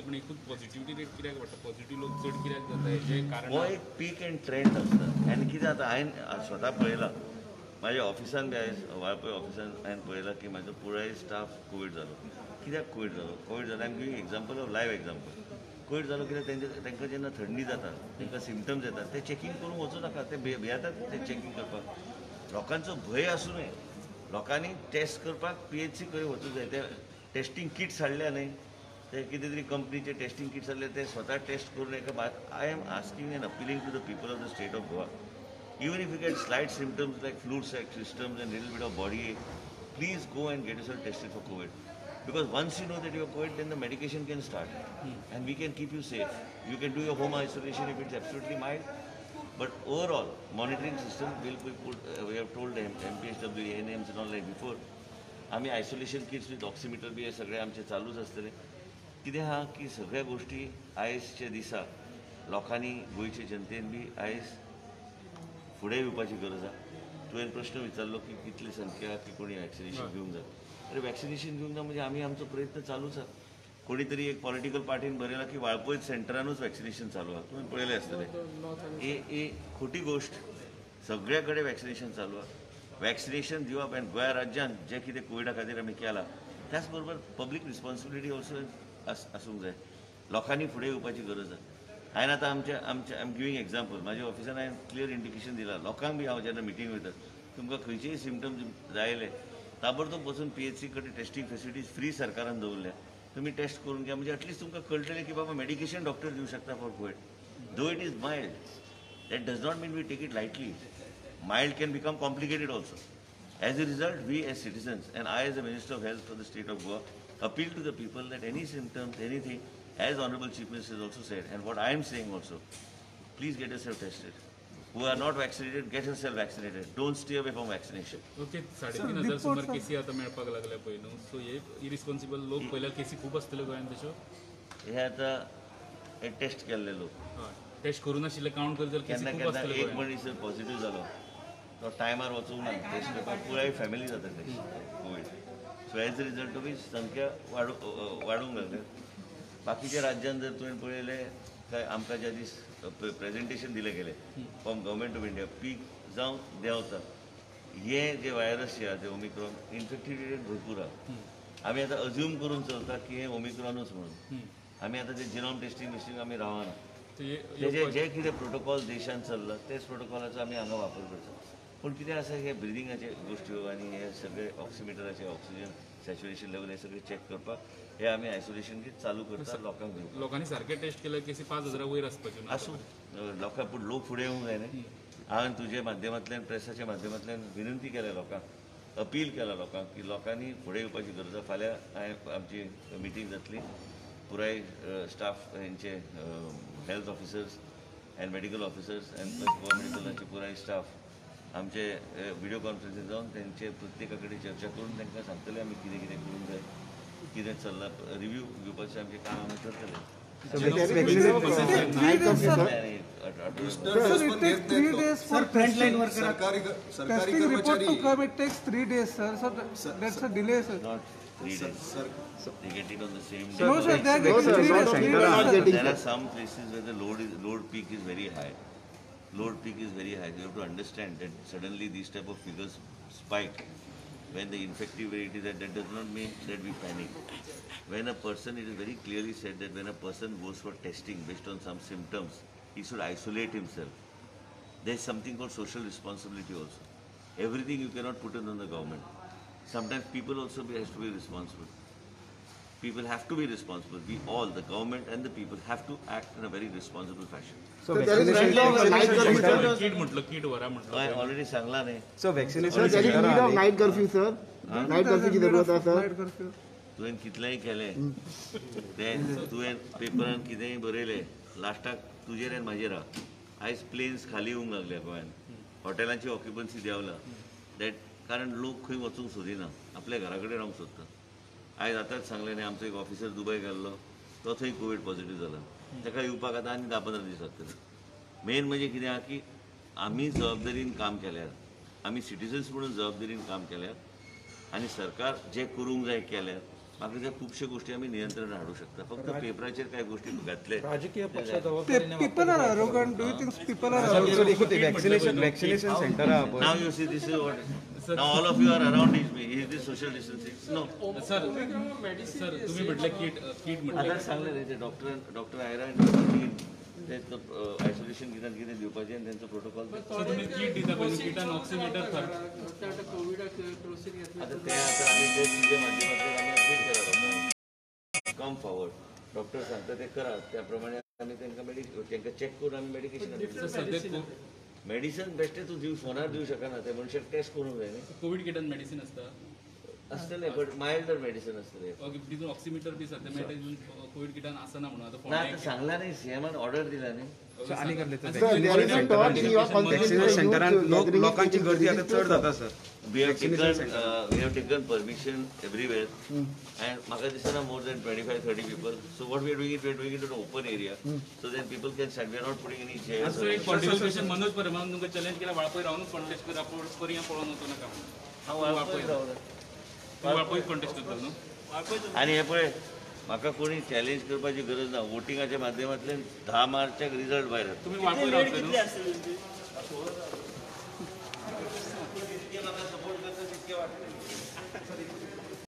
पण एकूच positivity rate कित्याक वाडटा पॉझिटिव्ह लोक चड कित्याक जाता हेजें कारण हो एक पीक एंड ट्रेंड आसता आनी कितें जाता हांवें स्वता पळयलां म्हाज्या ऑफिसान बी आयज वाळपय ऑफिसान हांवें पळयलां की म्हाजो पुराय स्टाफ कोवीड जालो कित्याक कोवीड जालो I am giving example of live example covid जालो कित्याक तांकां जेन्ना थंडी जाता तांकां सिमटम्स येतात ते चॅकींग करूंक वचूं नाका ते भियेतात ते चॅकींग करपाक लोकांचो भंय आसूं नये लोकांनी टेस्ट करपाक PHC कडेन वचूंक जाय ते टेस्टींग किट्स हाडल्या न्हय ते कितें तरी कंपनीचे टेस्टिंग किट्स आसले ते स्वता टेस्ट करून एका I am asking an appealing to the people of the state of Goa even if you get slight symptoms like flu symptoms and little bit of body ache, please go and get yourself tested for COVID. Because once you know that you have COVID, then the medication can start and we can keep you safe. You can do your home isolation if it's absolutely mild. But overall, monitoring system will be put, we have told them, MPHW, ANMs and all like before. आम्ही isolation kits with oximeter बी हे सगळे आमचे चालूच आसतले कितें आहा की सगळ्या गोष्टी आयजच्या दिसा लोकांनी गोंयचे जनतेन बी आयज फुडें येवपाची गरज आहा तुवें प्रश्न विचारलो की कितली संख्या की कोणी वॅक्सिनेशन घेवंक जाय अरे वॅक्सिनेशन घेवंक जाय म्हणजे आमी आमचो प्रयत्न चालूच आहा कोणी तरी एक पॉलिटिकल पार्टीन बरयलां की वाळपय सेंटरानूच वॅक्सिनेशन चालू आहा तुवें पळयलें आसतलें ए खोटी गोश्ट सगळ्या कडेन वॅक्सिनेशन चालू आहा वॅक्सिनेशन दिवप आनी गोंय राज्यान जें कितें कोविडा खातीर आमी केलां त्याच बरोबर पब्लीक रिस्पॉन्सिबिलिटी ऑल्सो आसूंक जाय लोकांनी फुडें येवपाची गरज आहा हांवें आतां आमच्या आय एम गिवींग एग्जांपल म्हाज्या ऑफिसान हांवें क्लियर इंडिकेशन दिलां लोकांक बी हांव जेन्ना मिटींग वयतात तुमकां खंयचेय सिमटम्स जायले ताबडतोब वचून PHC कडेन टेस्टींग फेसिलिटीज फ्री सरकारान दवरल्या तुमी टेस्ट करून घ्या म्हणजे एटलीस्ट तुमकां कळटलें की बाबा मेडिकेशन डॉक्टर दिवंक शकता for covid though it is mild that does not mean we take it lightly mild can become complicated also. As a result, we as citizens and I as the Minister of Health for the state of Goa appeal to the people that any symptoms, anything, as Honorable Chief Minister has also said, and what I am saying also, please get yourself tested. Who are not vaccinated, get yourself vaccinated. Don't stay away from vaccination. Okay 3,500 सुमार केसी आता मेळपाक लागल्या पळय न्हू so हे irresponsible लोक पयल्या केसी खूब आसतल्यो गोंयांत तश्यो हे आतां टेस्ट केल्ले लोक टेस्ट करून नाशिल्ले काउंट करत जाल्यार केसी केन्ना खूब केन्ना आसतल्यो एक मनीस जर पॉझिटिव्ह जालो तो टायमार वचूंक ना टेस्ट करपाक पुराय फॅमिली जाता test covid so as a result of संख्या वाडूंक लागल्या बाकीच्या राज्यान जर तुवें पळयलें काय आमकां ज्या दीस प्रेजेंटेशन दिलें गेलें फ्रॉम गव्हर्मेंट ऑफ इंडिया पीक जावं देंवता हे जे व्हायरस जे आहा ते ओमिक्रॉन इन्फेक्टेड रेट भरपूर आहा आमी आतां अज्यूम करून चलता की हे ओमिक्रॉनूच म्हणून आमी आतां ते जिनोम टेस्टींग आमी रावना तेजे जे कितें प्रोटोकॉल देशान चल्ला तेच प्रोटोकॉलाचो आमी हांगा वापर करता पूण कितें आसा हे ब्रिदिंगाचे गोश्ट्यो आनी हे सगळे ऑक्सिमिटराचे ऑक्सिजन सॅच्युरेशन लेवल हे सगळे चॅक करपाक हे आमी आयसोलेशन किट चालू करता लोकांक दिवपाक लोकांनी सारके टेस्ट केल्यार केसी 5,000 वयर आसपाच्यो आसूं लोकांक पूण लोक फुडें येवंक जाय न्ही हांवें तुजे माध्यमांतल्यान प्रेसाच्या माध्यमांतल्यान विनंती केल्या लोकांक अपील केला लोकांक की लोकांनी फुडें येवपाची गरज आसा फाल्यां हांवें आमची मिटींग जातली पुराय स्टाफ हेंचे health officers and medical officers and plus Goa मेडिकलाचे पुराय स्टाफ आमचे व्हिडिओ कॉन्फरन्सींग जावन तेंचे प्रत्येका कडेन चर्चा करून तांकां सांगतले आमी कितें कितें करूंक जाय कितें चल्लां रिव्यू घेवपाचें आमचें काम आमी करतले सरकारी कर्मचारी it takes 3 days, sir. So that's a delay, sir. Not 3 days. They get it on the same day. No, sir. They are getting 3 days. There are some places where the load peak is very high. Load peak is very high. You have to understand that suddenly these type of figures spike. When the infective rate is that does not mean that we panic. When a person, it is very clearly said that when a person goes for testing based on some symptoms, he should isolate himself. There is something called social responsibility also. Everything you cannot put it on the government. Sometimes people also has to be responsible. People have to be responsible. We all, the government and the people, have to act in a very responsible fashion. So vaccination kit म्हटलं kit वरा म्हटलं I already सांगला नाही. So vaccination there is need of night curfew, sir. Night curfew की जरूरत आहे, sir. Night curfew. तुवें कितलेंय केलें तें तुवें पेपरान कितेंय बरयलें लास्टाक तुजेर आनी म्हाजेर आहा आयज प्लेन्स खाली येवंक लागल्या गोंयांत हॉटेलांची ऑक्युपन्सी देंवला दॅट कारण लोक खंय वचूंक सोदिना आपल्या घरा कडेन रावंक सोदता आयज आतांच सांगलें न्ही आमचो एक ऑफिसर दुबय गेल्लो तो थंय कोवीड पॉझिटिव्ह जाला ताका येवपाक आतां आनी 10-15 दीस लागतले मेन म्हणजे कितें आहा की आमी जबाबदारीन काम केल्यार आमी सिटिझन्स म्हणून जबाबदारीन काम केल्यार आनी सरकार जे करूंक जाय केल्यार म्हाका त्या खुबश्यो गोष्टी आमी नियंत्रण हाडूं शकता फक्त पेपराचेर कांय गोष्टी घातले राजकीय पक्ष जबाबदारीने people are arrogant. Do you think people are arrogant? Vaccination centre Now you see, this is what. Now all of you are around me. Is this social distancing? No. Sir तुम्ही म्हटलं किट म्हटलं आतां सांगलें ते doctor आयरा आनी doctor टीन ते isolation कितें कितें दिवपाचें आनी तेंचो प्रोटोकॉल सो तुम्ही किट दिता पळय किटान ऑक्सिमीटर आतां ते आमी ते तुमच्या माध्यमांतल्यान आमी अपडेट केला कम फॉरवर्ड डॉक्टर सांगता ते करात त्या प्रमाणे आमी तांकां चॅक करून आमी मेडिकेशन सद्या मेडिसन बेश्टें तूं फोनार दिवं शकना ते मनशाक टेस्ट करूंक जाय न्ही कोविड किटान मेडिसिन असता आसतलें बट मायल्डर मेडिसन आसतलें ओके तितून ऑक्सिमीटर बी सद्या मेळटा तितून कोविड किटान आसना म्हणून आतां ना आतां सांगला न्ही सीएमान ऑर्डर दिला न्ही Sir, there is a talk in your constituency लोकांची गर्दी आता चढ जाता sir we have taken permission everywhere and maka disana more than 25-30 people, so what we are doing it in an open area so then people can stand. We are not putting any chairs असं एक contribution Manoj Parman तुमकां challenge केला वाळपय रावून contest करा पर्या पळोवन वचू नका Valpoi contest करता न्हू आणि हे पळय म्हाका कोणी चॅलेंज करपाची गरज ना वोटिंगाच्या माध्यमांतल्यान 10 मार्चाक रिजल्ट भायर येता. तुम्ही वाळपय रावतले न्हू जितके म्हाका सपोर्ट करता तितके वाटले